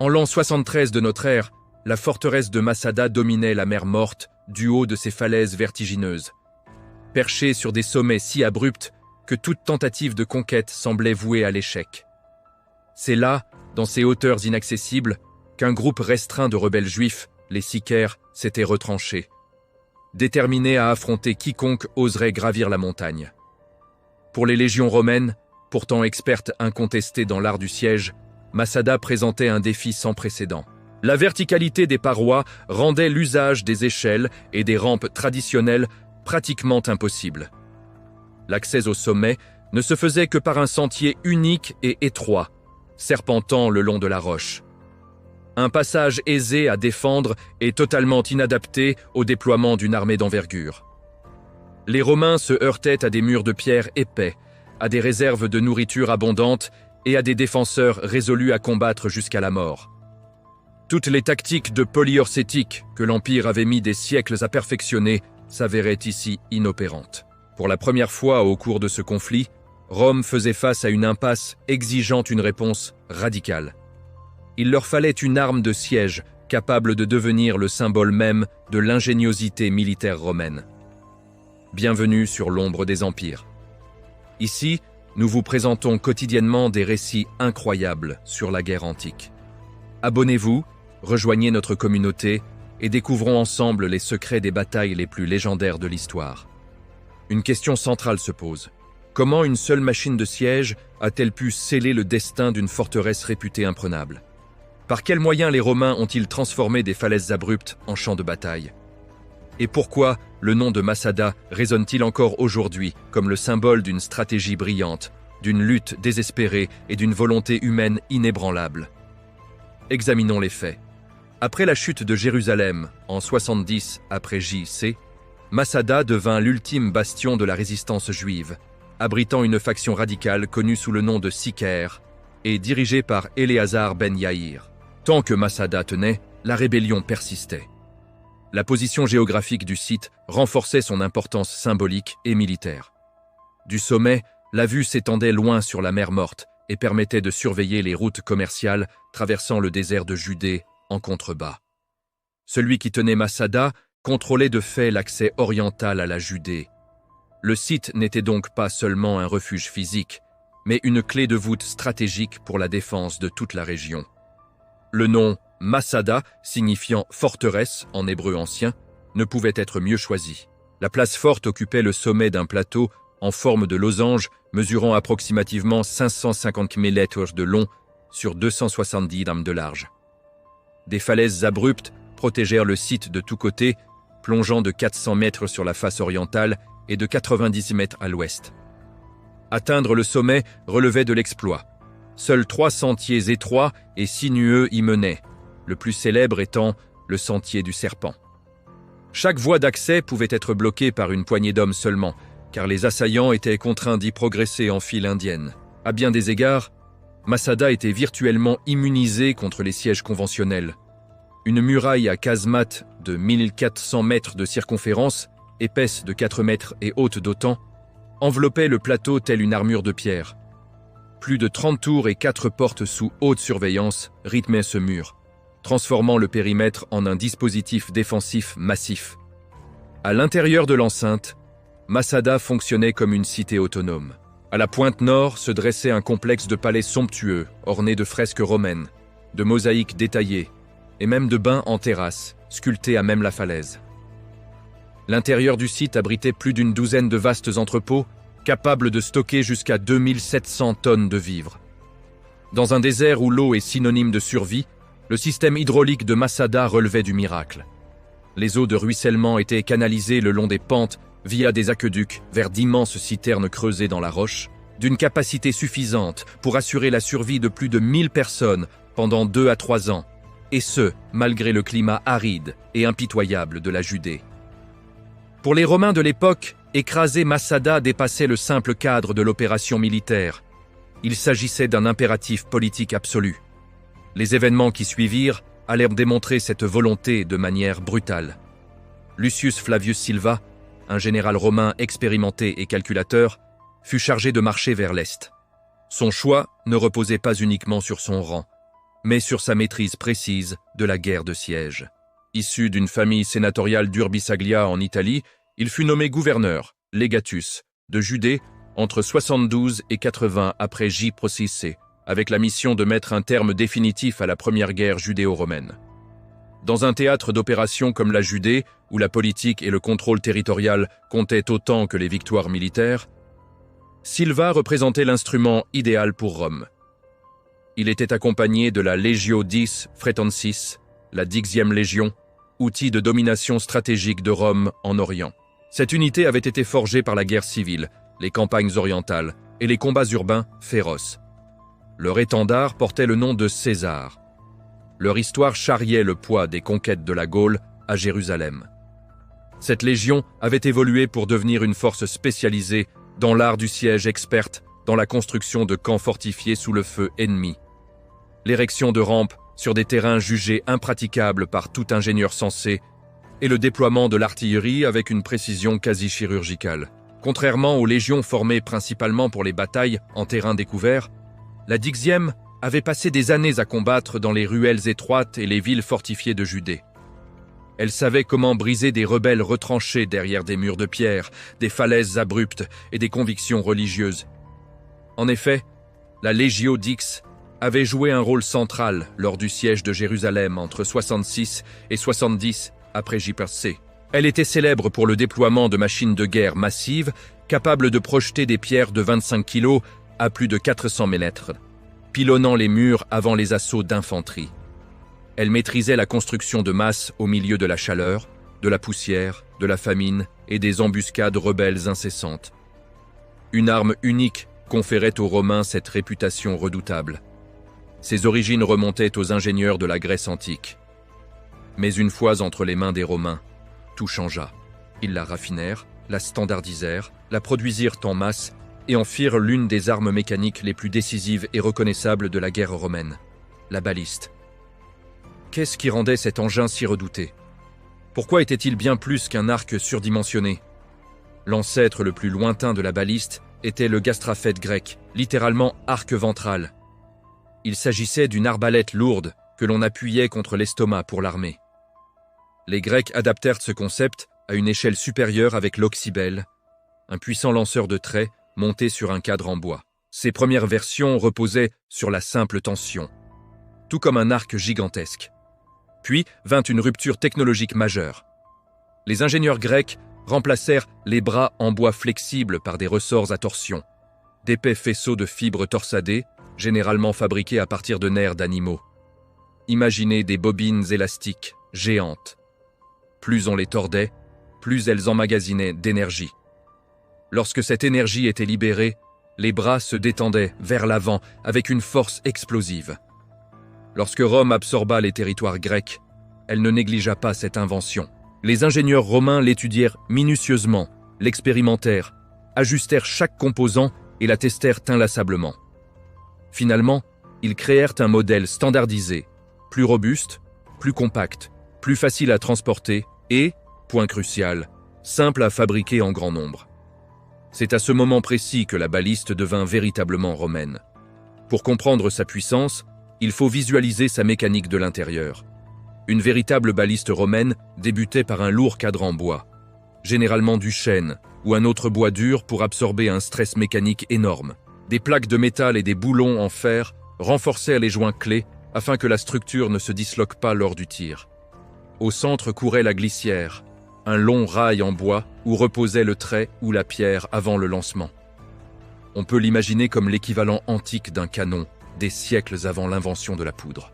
En l'an 73 de notre ère, la forteresse de Masada dominait la mer Morte du haut de ses falaises vertigineuses. Perchée sur des sommets si abrupts que toute tentative de conquête semblait vouée à l'échec. C'est là, dans ces hauteurs inaccessibles, qu'un groupe restreint de rebelles juifs, les Sicaires, s'était retranché, déterminés à affronter quiconque oserait gravir la montagne. Pour les légions romaines, pourtant expertes incontestées dans l'art du siège, Masada présentait un défi sans précédent. La verticalité des parois rendait l'usage des échelles et des rampes traditionnelles pratiquement impossible. L'accès au sommet ne se faisait que par un sentier unique et étroit, serpentant le long de la roche. Un passage aisé à défendre et totalement inadapté au déploiement d'une armée d'envergure. Les Romains se heurtaient à des murs de pierre épais, à des réserves de nourriture abondantes et à des défenseurs résolus à combattre jusqu'à la mort. Toutes les tactiques de polyorcétique que l'Empire avait mis des siècles à perfectionner s'avéraient ici inopérantes. Pour la première fois au cours de ce conflit, Rome faisait face à une impasse exigeant une réponse radicale. Il leur fallait une arme de siège capable de devenir le symbole même de l'ingéniosité militaire romaine. Bienvenue sur l'ombre des empires. Ici, nous vous présentons quotidiennement des récits incroyables sur la guerre antique. Abonnez-vous, rejoignez notre communauté et découvrons ensemble les secrets des batailles les plus légendaires de l'histoire. Une question centrale se pose. Comment une seule machine de siège a-t-elle pu sceller le destin d'une forteresse réputée imprenable? Par quels moyens les Romains ont-ils transformé des falaises abruptes en champs de bataille? Et pourquoi le nom de Masada résonne-t-il encore aujourd'hui comme le symbole d'une stratégie brillante, d'une lutte désespérée et d'une volonté humaine inébranlable? Examinons les faits. Après la chute de Jérusalem, en 70 après J.C., Masada devint l'ultime bastion de la résistance juive, abritant une faction radicale connue sous le nom de Sicaires et dirigée par Éléazar ben Yaïr. Tant que Masada tenait, la rébellion persistait. La position géographique du site renforçait son importance symbolique et militaire. Du sommet, la vue s'étendait loin sur la mer Morte et permettait de surveiller les routes commerciales traversant le désert de Judée en contrebas. Celui qui tenait Masada contrôlait de fait l'accès oriental à la Judée. Le site n'était donc pas seulement un refuge physique, mais une clé de voûte stratégique pour la défense de toute la région. Le nom Masada, signifiant forteresse en hébreu ancien, ne pouvait être mieux choisi. La place forte occupait le sommet d'un plateau en forme de losange mesurant approximativement 550 mètres de long sur 270 de large. Des falaises abruptes protégèrent le site de tous côtés, plongeant de 400 mètres sur la face orientale et de 90 mètres à l'ouest. Atteindre le sommet relevait de l'exploit. Seuls 3 sentiers étroits et sinueux y menaient, le plus célèbre étant le sentier du serpent. Chaque voie d'accès pouvait être bloquée par une poignée d'hommes seulement, car les assaillants étaient contraints d'y progresser en file indienne. À bien des égards, Masada était virtuellement immunisé contre les sièges conventionnels. Une muraille à casemate de 1400 mètres de circonférence, épaisse de 4 mètres et haute d'autant, enveloppait le plateau telle une armure de pierre. Plus de 30 tours et 4 portes sous haute surveillance rythmaient ce mur, transformant le périmètre en un dispositif défensif massif. À l'intérieur de l'enceinte, Masada fonctionnait comme une cité autonome. À la pointe nord se dressait un complexe de palais somptueux, orné de fresques romaines, de mosaïques détaillées, et même de bains en terrasse, sculptés à même la falaise. L'intérieur du site abritait plus d'une douzaine de vastes entrepôts, capables de stocker jusqu'à 2700 tonnes de vivres. Dans un désert où l'eau est synonyme de survie, le système hydraulique de Masada relevait du miracle. Les eaux de ruissellement étaient canalisées le long des pentes via des aqueducs vers d'immenses citernes creusées dans la roche, d'une capacité suffisante pour assurer la survie de plus de 1000 personnes pendant 2 à 3 ans, et ce, malgré le climat aride et impitoyable de la Judée. Pour les Romains de l'époque, écraser Masada dépassait le simple cadre de l'opération militaire. Il s'agissait d'un impératif politique absolu. Les événements qui suivirent allèrent démontrer cette volonté de manière brutale. Lucius Flavius Silva, un général romain expérimenté et calculateur, fut chargé de marcher vers l'est. Son choix ne reposait pas uniquement sur son rang, mais sur sa maîtrise précise de la guerre de siège. Issu d'une famille sénatoriale d'Urbisaglia en Italie, il fut nommé gouverneur, legatus, de Judée entre 72 et 80 après J. Procisse, avec la mission de mettre un terme définitif à la première guerre judéo-romaine. Dans un théâtre d'opérations comme la Judée, où la politique et le contrôle territorial comptaient autant que les victoires militaires, Silva représentait l'instrument idéal pour Rome. Il était accompagné de la Legio X Fretensis, la 10e légion, outil de domination stratégique de Rome en Orient. Cette unité avait été forgée par la guerre civile, les campagnes orientales et les combats urbains féroces. Leur étendard portait le nom de César. Leur histoire charriait le poids des conquêtes de la Gaule à Jérusalem. Cette légion avait évolué pour devenir une force spécialisée dans l'art du siège, experte dans la construction de camps fortifiés sous le feu ennemi. L'érection de rampes sur des terrains jugés impraticables par tout ingénieur sensé et le déploiement de l'artillerie avec une précision quasi chirurgicale. Contrairement aux légions formées principalement pour les batailles en terrain découvert, la 10e avait passé des années à combattre dans les ruelles étroites et les villes fortifiées de Judée. Elle savait comment briser des rebelles retranchés derrière des murs de pierre, des falaises abruptes et des convictions religieuses. En effet, la Legio X avait joué un rôle central lors du siège de Jérusalem entre 66 et 70 après JPC. Elle était célèbre pour le déploiement de machines de guerre massives capables de projeter des pierres de 25 kg à plus de 400 mètres, pilonnant les murs avant les assauts d'infanterie. Elle maîtrisait la construction de masse au milieu de la chaleur, de la poussière, de la famine et des embuscades rebelles incessantes. Une arme unique conférait aux Romains cette réputation redoutable. Ses origines remontaient aux ingénieurs de la Grèce antique. Mais une fois entre les mains des Romains, tout changea. Ils la raffinèrent, la standardisèrent, la produisirent en masse et en firent l'une des armes mécaniques les plus décisives et reconnaissables de la guerre romaine, la baliste. Qu'est-ce qui rendait cet engin si redouté? Pourquoi était-il bien plus qu'un arc surdimensionné? L'ancêtre le plus lointain de la baliste était le gastrafète grec, littéralement arc ventral. Il s'agissait d'une arbalète lourde que l'on appuyait contre l'estomac pour l'armée. Les Grecs adaptèrent ce concept à une échelle supérieure avec l'oxybel, un puissant lanceur de traits monté sur un cadre en bois. Ces premières versions reposaient sur la simple tension, tout comme un arc gigantesque. Puis vint une rupture technologique majeure. Les ingénieurs grecs remplacèrent les bras en bois flexibles par des ressorts à torsion, d'épais faisceaux de fibres torsadées, généralement fabriqués à partir de nerfs d'animaux. Imaginez des bobines élastiques, géantes. Plus on les tordait, plus elles emmagasinaient d'énergie. Lorsque cette énergie était libérée, les bras se détendaient vers l'avant avec une force explosive. Lorsque Rome absorba les territoires grecs, elle ne négligea pas cette invention. Les ingénieurs romains l'étudièrent minutieusement, l'expérimentèrent, ajustèrent chaque composant et la testèrent inlassablement. Finalement, ils créèrent un modèle standardisé, plus robuste, plus compact, plus facile à transporter et, point crucial, simple à fabriquer en grand nombre. C'est à ce moment précis que la baliste devint véritablement romaine. Pour comprendre sa puissance, il faut visualiser sa mécanique de l'intérieur. Une véritable baliste romaine débutait par un lourd cadre en bois, généralement du chêne ou un autre bois dur pour absorber un stress mécanique énorme. Des plaques de métal et des boulons en fer renforcèrent les joints clés afin que la structure ne se disloque pas lors du tir. Au centre courait la glissière, un long rail en bois où reposait le trait ou la pierre avant le lancement. On peut l'imaginer comme l'équivalent antique d'un canon, des siècles avant l'invention de la poudre.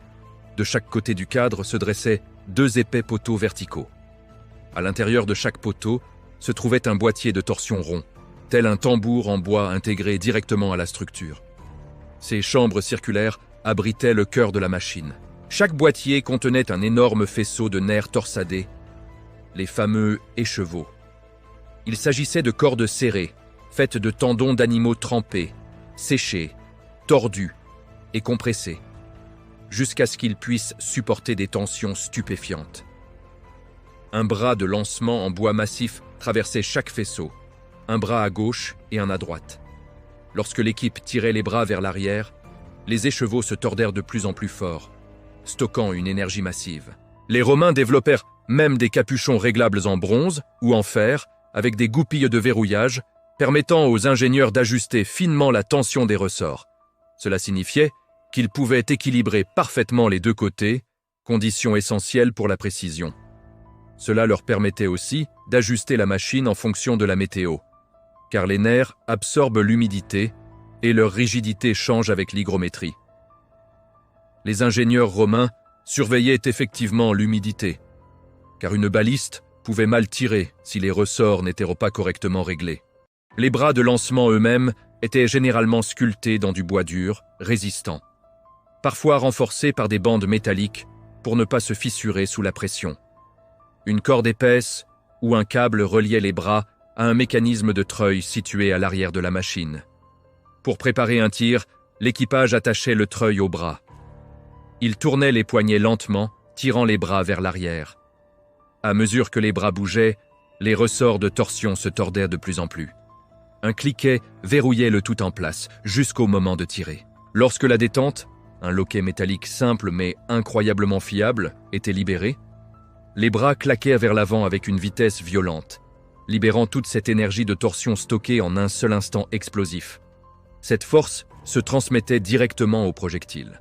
De chaque côté du cadre se dressaient 2 épais poteaux verticaux. À l'intérieur de chaque poteau se trouvait un boîtier de torsion rond, tel un tambour en bois intégré directement à la structure. Ces chambres circulaires abritaient le cœur de la machine. Chaque boîtier contenait un énorme faisceau de nerfs torsadés, les fameux écheveaux. Il s'agissait de cordes serrées, faites de tendons d'animaux trempés, séchés, tordus et compressés, jusqu'à ce qu'ils puissent supporter des tensions stupéfiantes. Un bras de lancement en bois massif traversait chaque faisceau, un bras à gauche et un à droite. Lorsque l'équipe tirait les bras vers l'arrière, les écheveaux se tordèrent de plus en plus fort, stockant une énergie massive. Les Romains développèrent même des capuchons réglables en bronze ou en fer, avec des goupilles de verrouillage, permettant aux ingénieurs d'ajuster finement la tension des ressorts. Cela signifiait qu'ils pouvaient équilibrer parfaitement les deux côtés, condition essentielle pour la précision. Cela leur permettait aussi d'ajuster la machine en fonction de la météo, car les nerfs absorbent l'humidité et leur rigidité change avec l'hygrométrie. Les ingénieurs romains surveillaient effectivement l'humidité, car une baliste pouvait mal tirer si les ressorts n'étaient pas correctement réglés. Les bras de lancement eux-mêmes étaient généralement sculptés dans du bois dur, résistant, parfois renforcés par des bandes métalliques pour ne pas se fissurer sous la pression. Une corde épaisse ou un câble reliait les bras à un mécanisme de treuil situé à l'arrière de la machine. Pour préparer un tir, l'équipage attachait le treuil au bras. Il tournait les poignets lentement, tirant les bras vers l'arrière. À mesure que les bras bougeaient, les ressorts de torsion se tordaient de plus en plus. Un cliquet verrouillait le tout en place, jusqu'au moment de tirer. Lorsque la détente, un loquet métallique simple mais incroyablement fiable, était libéré, les bras claquaient vers l'avant avec une vitesse violente, libérant toute cette énergie de torsion stockée en un seul instant explosif. Cette force se transmettait directement au projectile.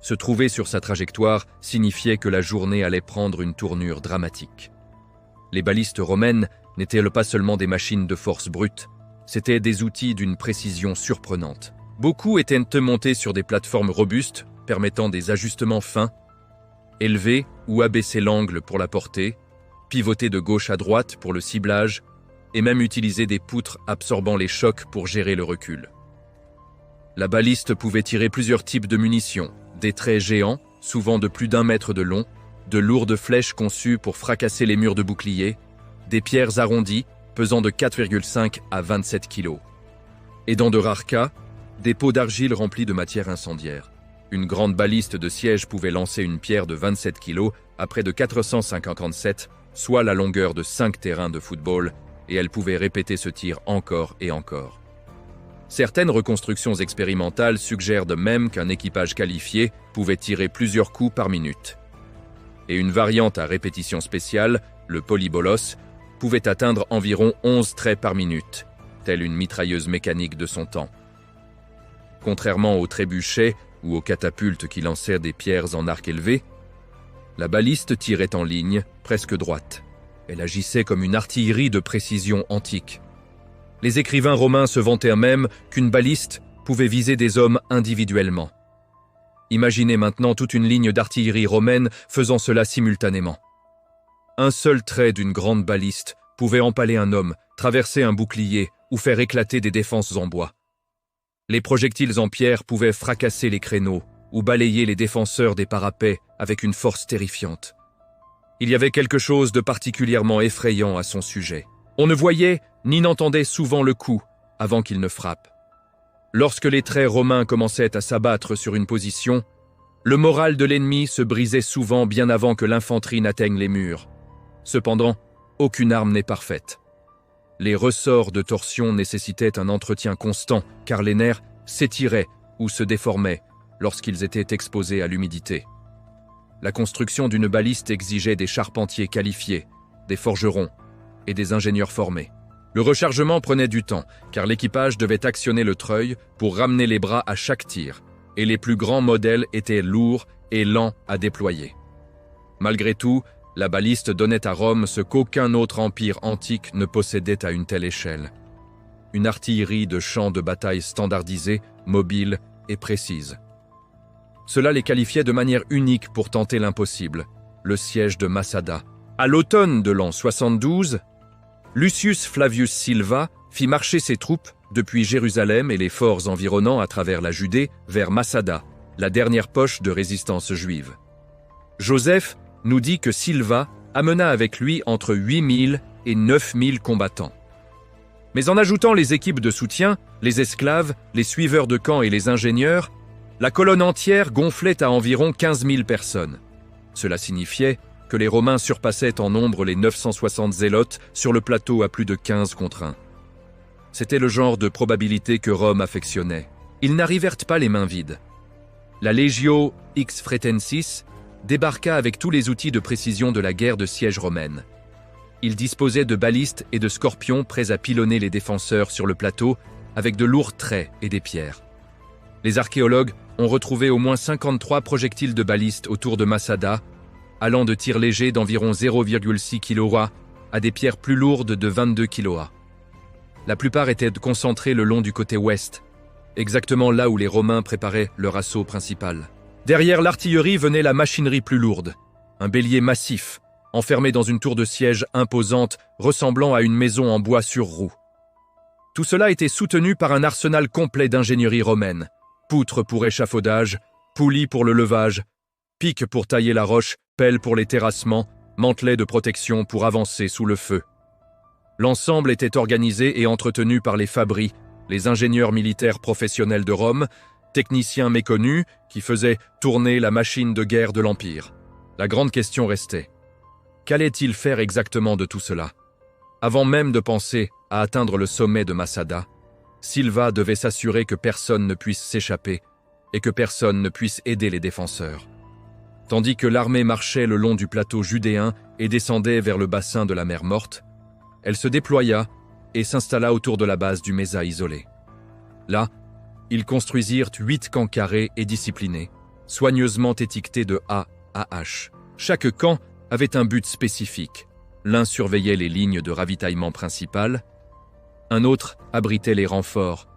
Se trouver sur sa trajectoire signifiait que la journée allait prendre une tournure dramatique. Les balistes romaines n'étaient pas seulement des machines de force brute, c'étaient des outils d'une précision surprenante. Beaucoup étaient montés sur des plateformes robustes, permettant des ajustements fins, élever ou abaisser l'angle pour la portée, pivoter de gauche à droite pour le ciblage, et même utiliser des poutres absorbant les chocs pour gérer le recul. La baliste pouvait tirer plusieurs types de munitions, des traits géants, souvent de plus d'1 mètre de long, de lourdes flèches conçues pour fracasser les murs de boucliers, des pierres arrondies pesant de 4,5 à 27 kg. Et dans de rares cas, des pots d'argile remplis de matière incendiaire. Une grande baliste de siège pouvait lancer une pierre de 27 kg à près de 457, soit la longueur de 5 terrains de football, et elle pouvait répéter ce tir encore et encore. Certaines reconstructions expérimentales suggèrent de même qu'un équipage qualifié pouvait tirer plusieurs coups par minute. Et une variante à répétition spéciale, le polybolos, pouvait atteindre environ 11 traits par minute, telle une mitrailleuse mécanique de son temps. Contrairement aux trébuchets ou aux catapultes qui lancèrent des pierres en arc élevé, la baliste tirait en ligne, presque droite. Elle agissait comme une artillerie de précision antique. Les écrivains romains se vantaient même qu'une baliste pouvait viser des hommes individuellement. Imaginez maintenant toute une ligne d'artillerie romaine faisant cela simultanément. Un seul trait d'une grande baliste pouvait empaler un homme, traverser un bouclier ou faire éclater des défenses en bois. Les projectiles en pierre pouvaient fracasser les créneaux ou balayer les défenseurs des parapets avec une force terrifiante. Il y avait quelque chose de particulièrement effrayant à son sujet. On ne voyait ni n'entendait souvent le coup avant qu'il ne frappe. Lorsque les traits romains commençaient à s'abattre sur une position, le moral de l'ennemi se brisait souvent bien avant que l'infanterie n'atteigne les murs. Cependant, aucune arme n'est parfaite. Les ressorts de torsion nécessitaient un entretien constant car les nerfs s'étiraient ou se déformaient lorsqu'ils étaient exposés à l'humidité. La construction d'une baliste exigeait des charpentiers qualifiés, des forgerons et des ingénieurs formés. Le rechargement prenait du temps, car l'équipage devait actionner le treuil pour ramener les bras à chaque tir, et les plus grands modèles étaient lourds et lents à déployer. Malgré tout, la baliste donnait à Rome ce qu'aucun autre empire antique ne possédait à une telle échelle. Une artillerie de champs de bataille standardisée, mobile et précise. Cela les qualifiait de manière unique pour tenter l'impossible, le siège de Massada. À l'automne de l'an 72, Lucius Flavius Silva fit marcher ses troupes depuis Jérusalem et les forts environnants à travers la Judée vers Massada, la dernière poche de résistance juive. Joseph nous dit que Silva amena avec lui entre 8000 et 9000 combattants. Mais en ajoutant les équipes de soutien, les esclaves, les suiveurs de camp et les ingénieurs, la colonne entière gonflait à environ 15 000 personnes. Cela signifiait que les Romains surpassaient en nombre les 960 zélotes sur le plateau à plus de 15 contre 1. C'était le genre de probabilité que Rome affectionnait. Ils n'arrivèrent pas les mains vides. La Legio X Fretensis débarqua avec tous les outils de précision de la guerre de siège romaine. Il disposait de balistes et de scorpions prêts à pilonner les défenseurs sur le plateau avec de lourds traits et des pierres. Les archéologues ont retrouvé au moins 53 projectiles de balistes autour de Masada, allant de tirs légers d'environ 0,6 kWh à des pierres plus lourdes de 22 kWh. La plupart étaient concentrés le long du côté ouest, exactement là où les Romains préparaient leur assaut principal. Derrière l'artillerie venait la machinerie plus lourde, un bélier massif, enfermé dans une tour de siège imposante ressemblant à une maison en bois sur roue. Tout cela était soutenu par un arsenal complet d'ingénierie romaine, poutres pour échafaudage, poulies pour le levage, pics pour tailler la roche, pelles pour les terrassements, mantelets de protection pour avancer sous le feu. L'ensemble était organisé et entretenu par les fabris, les ingénieurs militaires professionnels de Rome, techniciens méconnus qui faisaient tourner la machine de guerre de l'Empire. La grande question restait: qu'allait-il faire exactement de tout cela? Avant même de penser à atteindre le sommet de Masada, Silva devait s'assurer que personne ne puisse s'échapper et que personne ne puisse aider les défenseurs. Tandis que l'armée marchait le long du plateau judéen et descendait vers le bassin de la mer Morte, elle se déploya et s'installa autour de la base du Mesa isolé. Là, ils construisirent 8 camps carrés et disciplinés, soigneusement étiquetés de A à H. Chaque camp avait un but spécifique. L'un surveillait les lignes de ravitaillement principales, un autre abritait les renforts,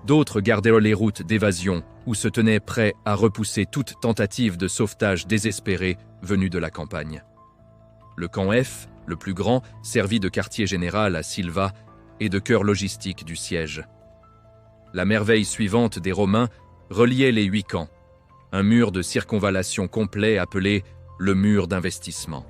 d'autres gardaient les routes d'évasion ou se tenaient prêts à repousser toute tentative de sauvetage désespérée venue de la campagne. Le camp F, le plus grand, servit de quartier général à Silva et de cœur logistique du siège. La merveille suivante des Romains reliait les 8 camps, un mur de circonvallation complet appelé le mur d'investissement.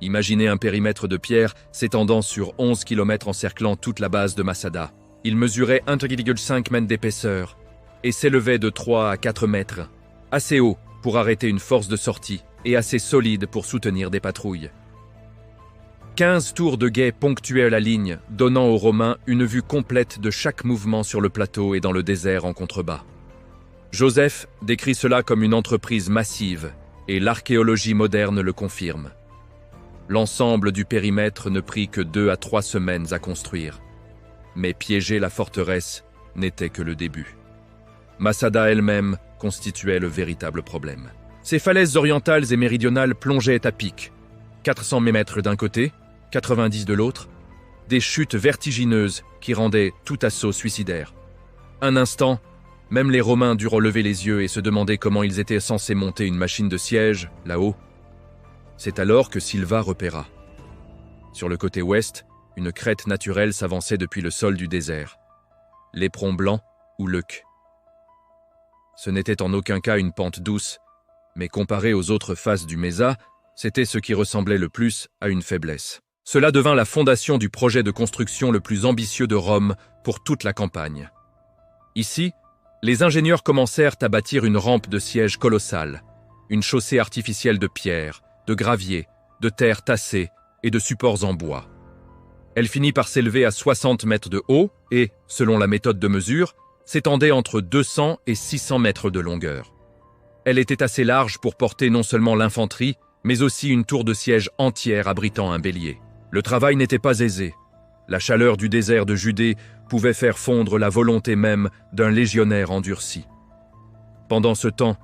Imaginez un périmètre de pierre s'étendant sur 11 km encerclant toute la base de Masada. Il mesurait 1,5 mètres d'épaisseur et s'élevait de 3 à 4 mètres, assez haut pour arrêter une force de sortie et assez solide pour soutenir des patrouilles. 15 tours de guet ponctuaient la ligne, donnant aux Romains une vue complète de chaque mouvement sur le plateau et dans le désert en contrebas. Joseph décrit cela comme une entreprise massive, et l'archéologie moderne le confirme. L'ensemble du périmètre ne prit que 2 à 3 semaines à construire. Mais piéger la forteresse n'était que le début. Masada elle-même constituait le véritable problème. Ses falaises orientales et méridionales plongeaient à pic, 400 mètres d'un côté, 90 de l'autre, des chutes vertigineuses qui rendaient tout assaut suicidaire. Un instant, même les Romains durent lever les yeux et se demander comment ils étaient censés monter une machine de siège, là-haut. C'est alors que Silva repéra. Sur le côté ouest, une crête naturelle s'avançait depuis le sol du désert. L'éperon blanc ou Leuc. Ce n'était en aucun cas une pente douce, mais comparé aux autres faces du Mesa, c'était ce qui ressemblait le plus à une faiblesse. Cela devint la fondation du projet de construction le plus ambitieux de Rome pour toute la campagne. Ici, les ingénieurs commencèrent à bâtir une rampe de siège colossale, une chaussée artificielle de pierre, de gravier, de terre tassée et de supports en bois. Elle finit par s'élever à 60 mètres de haut et, selon la méthode de mesure, s'étendait entre 200 et 600 mètres de longueur. Elle était assez large pour porter non seulement l'infanterie, mais aussi une tour de siège entière abritant un bélier. Le travail n'était pas aisé. La chaleur du désert de Judée pouvait faire fondre la volonté même d'un légionnaire endurci. Pendant ce temps,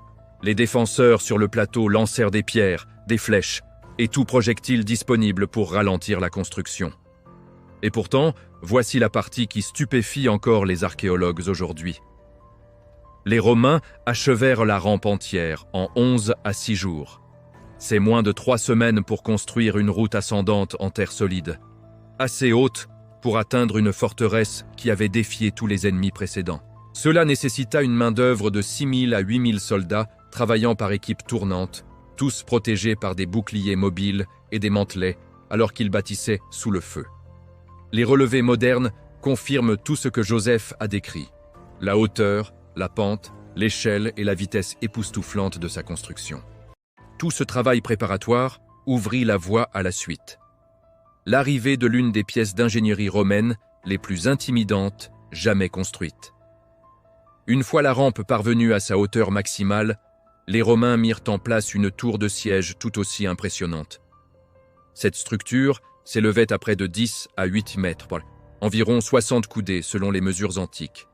les défenseurs sur le plateau lancèrent des pierres, des flèches et tout projectile disponible pour ralentir la construction. Et pourtant, voici la partie qui stupéfie encore les archéologues aujourd'hui. Les Romains achevèrent la rampe entière en 11 à 6 jours. C'est moins de 3 semaines pour construire une route ascendante en terre solide, assez haute pour atteindre une forteresse qui avait défié tous les ennemis précédents. Cela nécessita une main-d'œuvre de 6 000 à 8 000 soldats travaillant par équipe tournante, tous protégés par des boucliers mobiles et des mantelets alors qu'ils bâtissaient sous le feu. Les relevés modernes confirment tout ce que Joseph a décrit: la hauteur, la pente, l'échelle et la vitesse époustouflante de sa construction. Tout ce travail préparatoire ouvrit la voie à la suite. L'arrivée de l'une des pièces d'ingénierie romaine les plus intimidantes jamais construites. Une fois la rampe parvenue à sa hauteur maximale, les Romains mirent en place une tour de siège tout aussi impressionnante. Cette structure s'élevait à près de 10 à 8 mètres, environ 60 coudées selon les mesures antiques.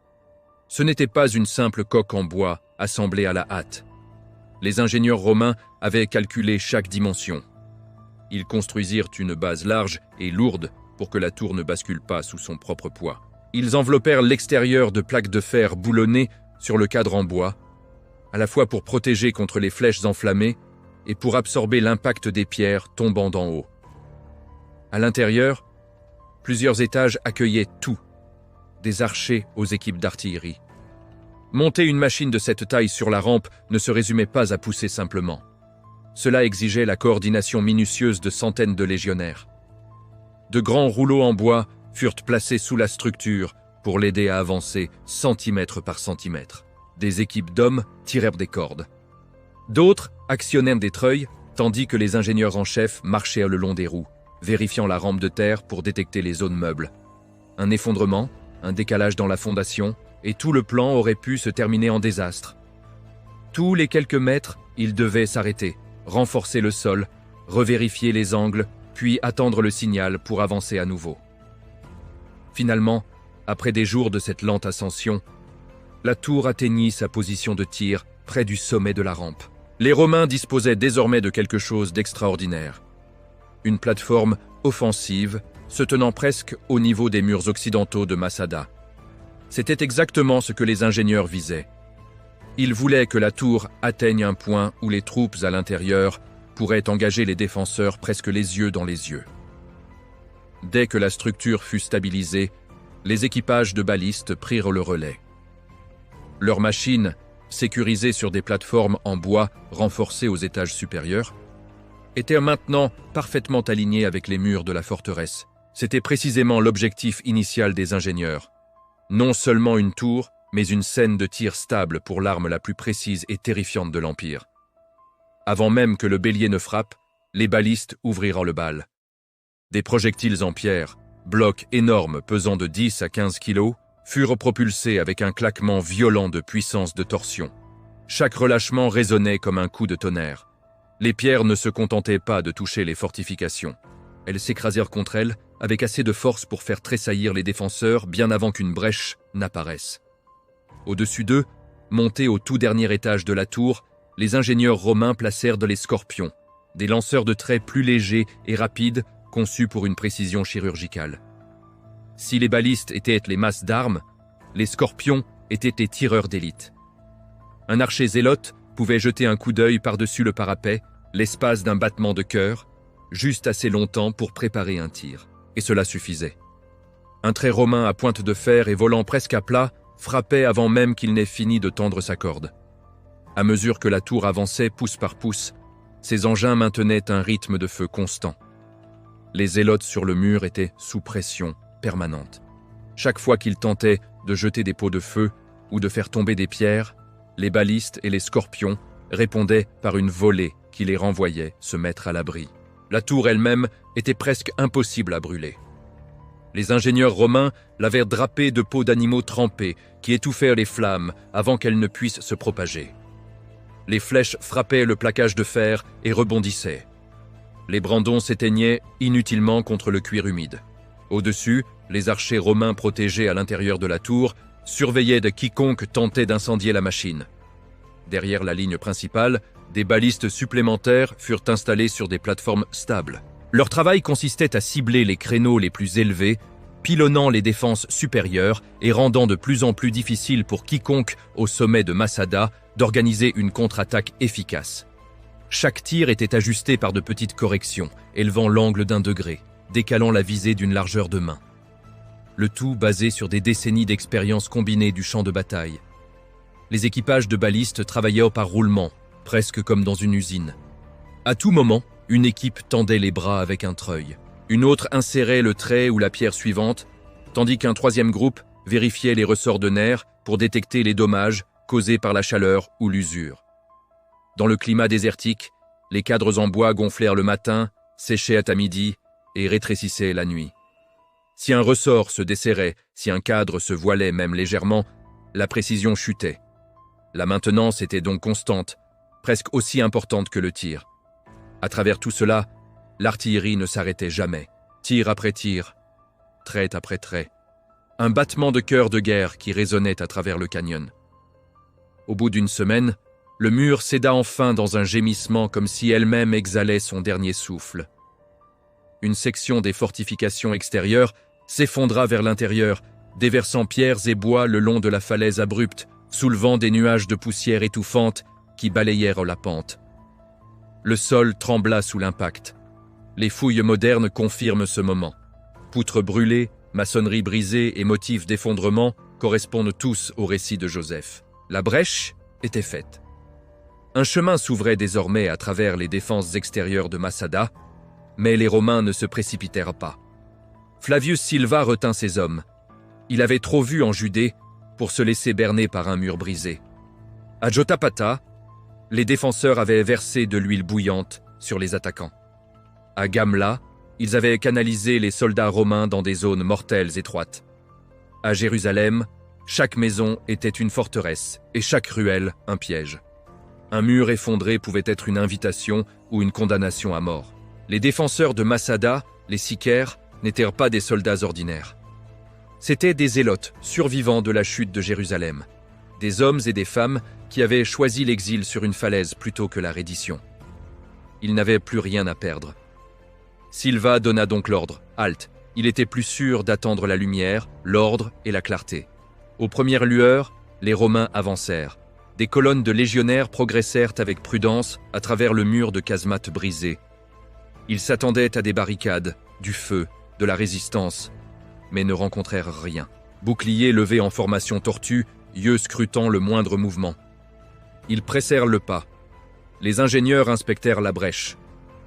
Ce n'était pas une simple coque en bois assemblée à la hâte. Les ingénieurs romains avaient calculé chaque dimension. Ils construisirent une base large et lourde pour que la tour ne bascule pas sous son propre poids. Ils enveloppèrent l'extérieur de plaques de fer boulonnées sur le cadre en bois, à la fois pour protéger contre les flèches enflammées et pour absorber l'impact des pierres tombant d'en haut. À l'intérieur, plusieurs étages accueillaient tout, des archers aux équipes d'artillerie. Monter une machine de cette taille sur la rampe ne se résumait pas à pousser simplement. Cela exigeait la coordination minutieuse de centaines de légionnaires. De grands rouleaux en bois furent placés sous la structure pour l'aider à avancer centimètre par centimètre. Des équipes d'hommes tirèrent des cordes. D'autres actionnèrent des treuils, tandis que les ingénieurs en chef marchaient le long des roues, vérifiant la rampe de terre pour détecter les zones meubles. Un effondrement, un décalage dans la fondation, et tout le plan aurait pu se terminer en désastre. Tous les quelques mètres, ils devaient s'arrêter, renforcer le sol, revérifier les angles, puis attendre le signal pour avancer à nouveau. Finalement, après des jours de cette lente ascension, la tour atteignit sa position de tir près du sommet de la rampe. Les Romains disposaient désormais de quelque chose d'extraordinaire. Une plateforme offensive se tenant presque au niveau des murs occidentaux de Massada. C'était exactement ce que les ingénieurs visaient. Ils voulaient que la tour atteigne un point où les troupes à l'intérieur pourraient engager les défenseurs presque les yeux dans les yeux. Dès que la structure fut stabilisée, les équipages de balistes prirent le relais. Leurs machines, sécurisées sur des plateformes en bois renforcées aux étages supérieurs, étaient maintenant parfaitement alignées avec les murs de la forteresse. C'était précisément l'objectif initial des ingénieurs. Non seulement une tour, mais une scène de tir stable pour l'arme la plus précise et terrifiante de l'Empire. Avant même que le bélier ne frappe, les balistes ouvrirent le bal. Des projectiles en pierre, blocs énormes pesant de 10 à 15 kilos, furent propulsés avec un claquement violent de puissance de torsion. Chaque relâchement résonnait comme un coup de tonnerre. Les pierres ne se contentaient pas de toucher les fortifications. Elles s'écrasèrent contre elles avec assez de force pour faire tressaillir les défenseurs bien avant qu'une brèche n'apparaisse. Au-dessus d'eux, montés au tout dernier étage de la tour, les ingénieurs romains placèrent les scorpions, des lanceurs de traits plus légers et rapides conçus pour une précision chirurgicale. Si les balistes étaient les masses d'armes, les scorpions étaient les tireurs d'élite. Un archer zélote pouvait jeter un coup d'œil par-dessus le parapet, l'espace d'un battement de cœur, juste assez longtemps pour préparer un tir. Et cela suffisait. Un trait romain à pointe de fer et volant presque à plat frappait avant même qu'il n'ait fini de tendre sa corde. À mesure que la tour avançait pouce par pouce, ses engins maintenaient un rythme de feu constant. Les zélotes sur le mur étaient sous pression permanente. Chaque fois qu'ils tentaient de jeter des pots de feu ou de faire tomber des pierres, les balistes et les scorpions répondaient par une volée qui les renvoyait se mettre à l'abri. La tour elle-même était presque impossible à brûler. Les ingénieurs romains l'avaient drapée de peaux d'animaux trempés qui étouffèrent les flammes avant qu'elles ne puissent se propager. Les flèches frappaient le plaquage de fer et rebondissaient. Les brandons s'éteignaient inutilement contre le cuir humide. Au-dessus, les archers romains protégés à l'intérieur de la tour surveillaient de quiconque tentait d'incendier la machine. Derrière la ligne principale, des balistes supplémentaires furent installés sur des plateformes stables. Leur travail consistait à cibler les créneaux les plus élevés, pilonnant les défenses supérieures et rendant de plus en plus difficile pour quiconque au sommet de Massada d'organiser une contre-attaque efficace. Chaque tir était ajusté par de petites corrections, élevant l'angle d'1 degré, décalant la visée d'une largeur de main. Le tout basé sur des décennies d'expérience combinée du champ de bataille. Les équipages de balistes travaillaient par roulement, presque comme dans une usine. À tout moment, une équipe tendait les bras avec un treuil. Une autre insérait le trait ou la pierre suivante, tandis qu'un troisième groupe vérifiait les ressorts de nerfs pour détecter les dommages causés par la chaleur ou l'usure. Dans le climat désertique, les cadres en bois gonflèrent le matin, séchaient à midi et rétrécissaient la nuit. Si un ressort se desserrait, si un cadre se voilait même légèrement, La précision chutait. La maintenance était donc constante, presque aussi importante que le tir. À travers tout cela, l'artillerie ne s'arrêtait jamais. Tir après tir, trait après trait. Un battement de cœur de guerre qui résonnait à travers le canyon. Au bout d'une semaine, le mur céda enfin dans un gémissement comme si elle-même exhalait son dernier souffle. Une section des fortifications extérieures s'effondra vers l'intérieur, déversant pierres et bois le long de la falaise abrupte, soulevant des nuages de poussière étouffante qui balayèrent la pente. Le sol trembla sous l'impact. Les fouilles modernes confirment ce moment. Poutres brûlées, maçonnerie brisée et motifs d'effondrement correspondent tous au récit de Joseph. La brèche était faite. Un chemin s'ouvrait désormais à travers les défenses extérieures de Masada, mais les Romains ne se précipitèrent pas. Flavius Silva retint ses hommes. Il avait trop vu en Judée pour se laisser berner par un mur brisé. À Jotapata, les défenseurs avaient versé de l'huile bouillante sur les attaquants. À Gamla, ils avaient canalisé les soldats romains dans des zones mortelles étroites. À Jérusalem, chaque maison était une forteresse et chaque ruelle un piège. Un mur effondré pouvait être une invitation ou une condamnation à mort. Les défenseurs de Masada, les Sicaires, n'étaient pas des soldats ordinaires. C'étaient des zélotes survivants de la chute de Jérusalem, des hommes et des femmes qui avaient choisi l'exil sur une falaise plutôt que la reddition. Ils n'avaient plus rien à perdre. Silva donna donc l'ordre, halte. Il était plus sûr d'attendre la lumière, l'ordre et la clarté. Aux premières lueurs, les Romains avancèrent. Des colonnes de légionnaires progressèrent avec prudence à travers le mur de casemates brisé. Ils s'attendaient à des barricades, du feu, de la résistance, mais ne rencontrèrent rien. Boucliers levés en formation tortue, yeux scrutant le moindre mouvement. Ils pressèrent le pas. Les ingénieurs inspectèrent la brèche.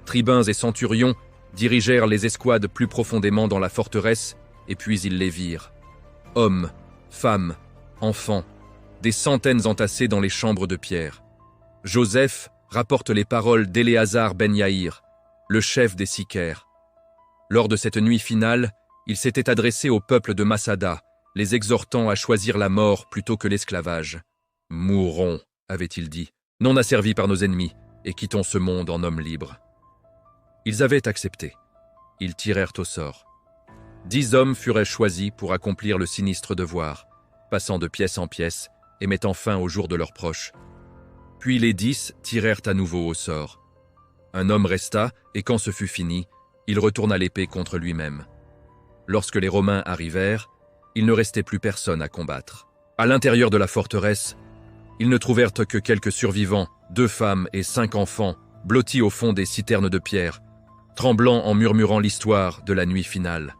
Tribuns et centurions dirigèrent les escouades plus profondément dans la forteresse, et puis ils les virent. Hommes, femmes, enfants, des centaines entassés dans les chambres de pierre. Joseph rapporte les paroles d'Éléazar ben Yaïr, le chef des Sicaires. Lors de cette nuit finale, il s'était adressé au peuple de Masada, les exhortant à choisir la mort plutôt que l'esclavage. « Mourons », avait-il dit, « non asservis par nos ennemis, et quittons ce monde en hommes libres. » Ils avaient accepté. Ils tirèrent au sort. 10 hommes furent choisis pour accomplir le sinistre devoir, passant de pièce en pièce et mettant fin au jour de leurs proches. Puis les 10 tirèrent à nouveau au sort. Un homme resta, et quand ce fut fini, il retourna l'épée contre lui-même. Lorsque les Romains arrivèrent, il ne restait plus personne à combattre. À l'intérieur de la forteresse, ils ne trouvèrent que quelques survivants, 2 femmes et 5 enfants, blottis au fond des citernes de pierre, tremblant en murmurant l'histoire de la nuit finale.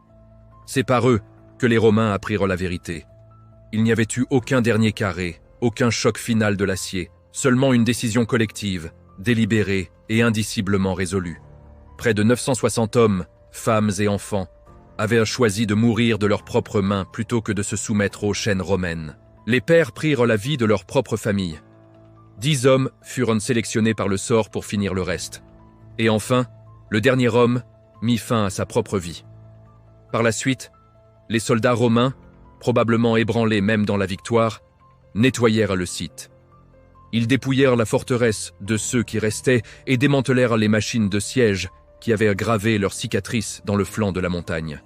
C'est par eux que les Romains apprirent la vérité. Il n'y avait eu aucun dernier carré, aucun choc final de l'acier, seulement une décision collective, délibérée et indiciblement résolue. Près de 960 hommes, femmes et enfants avaient choisi de mourir de leurs propres mains plutôt que de se soumettre aux chaînes romaines. Les pères prirent la vie de leur propre famille. 10 hommes furent sélectionnés par le sort pour finir le reste. Et enfin, le dernier homme mit fin à sa propre vie. Par la suite, les soldats romains, probablement ébranlés même dans la victoire, nettoyèrent le site. Ils dépouillèrent la forteresse de ceux qui restaient et démantelèrent les machines de siège qui avaient gravé leurs cicatrices dans le flanc de la montagne.